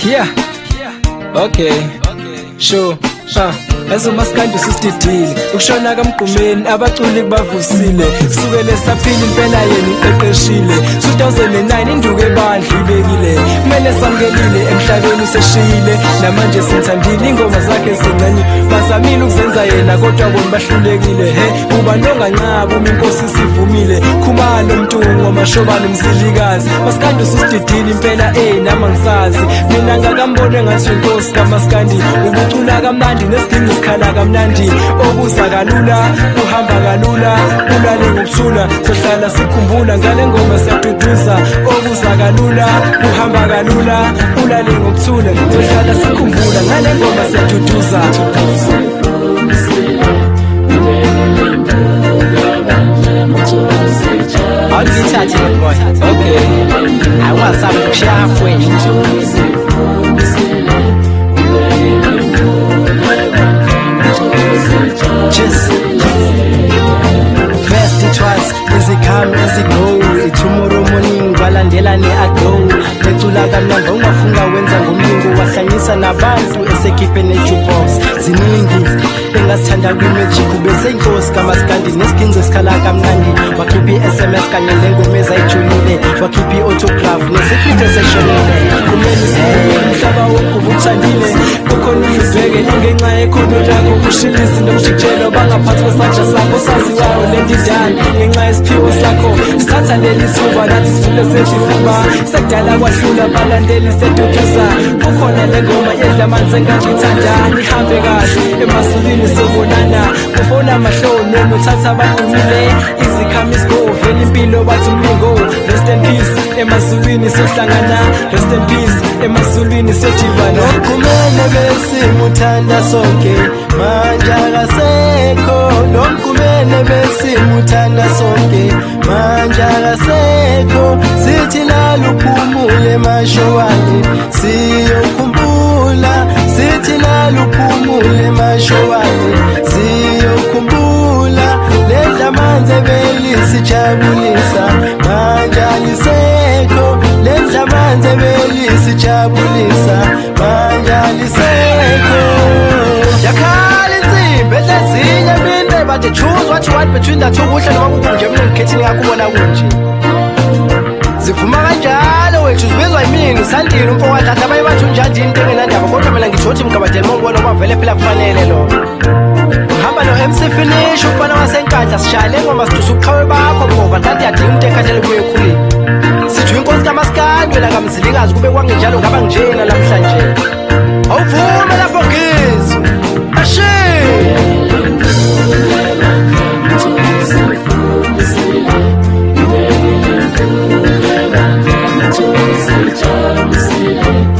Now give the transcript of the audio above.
Yeah, okay, sure. Yazo maskandi usididile ukushona kaMgqumeni abaculi kubavusile kusukele saphila impela yena iqeqeshile 2009 induku ebandla ibekile kumele samkelile emhlabeni useshiyile namanje sinthandile ingoma zakhe zincane bazamile ukuzenza yena kodwa bona bahlulekile uba nongancaba uma inkosi sivumile khumalo mntungu amashobana umzilikazi maskandi usididile impela nama ngisazi mina ngakambone ngathi inkosi kaMaskandi ubucula kamnandi nesidingo sikhala kamnandi okuza kalula uhamba kalula ulale ngokuthula sohlala sikhumbula ngale ngoma siyaduduza okuza kalula uhamba kalula ulale ngokuthula sohlala sikhumbula ngale ngoma siyaduduza awuzithathe boy okay awasabi ukushafwe First it was easy come easy go tomorrow morning balandela ne-ago lecula kamnandi ungafunga wenza ngomlingo wahlanyisa nabantu esekhiphe ne-jukebox ziningi engasithanda kwi-magic ubese inkosi kaMaskandi nesiginco sikhala kamnandi wakhipha i-SMS kanye nengoma ezayijulile wakhipha i-autograph nesikript eseshonile kumele umhlaba wonke ubuthandile ukhona uzweke ngenxa yekhono lakho kushilisa nokujikijela bangaphansi kwesandla sakho saziwayo lendidane ngenxa yesiphiwo sakho sithatha leli thuba nathi sivule sezifuba sekudala kwahlula balandeli seduduza kukhona le ngoma yedla amanzi engangithandani ihambe kahle emasulwini sobonana kufona amahloni nothatha abadumile izikhami isigo vele impilo bathi umlingo rest in peace emasulwini sohlangana rest in peace emasulwini sejivana kumele besimuthanda sonke manje akasekho nomkumele besimuthanda sonke manje akasekho sithi laluphumule mashowani siyokhumbula sithi laluphumule mashowani siyokhumbula ledla manze belisijabulisa manje alisekho ledla manze belisijabulisa manje alisekho yakhala insimbi edlezinye mine but choose what you want between the two kuhle noma kukunje mina ngikhethini yakubona kunje zivuma kanjalo wethu zibizwa yimini usandile umfo wathatha abaye bathi unjani into engenandaba kodwa mina ngijothi mgabadeli mongibona ngoba vele phela kufanele lo hamba no MC Finish ufana wasenkandla sishayele ngoma sidusa uqhawe bakho ngoba kanti yadinga umuntu ekhathele kuye ekhulile sithi inkosi kaMaskandi wena kamzilikazi kube kwangenjalo ngaba njena namhlanje awuvume lapho ngizwe ashe Just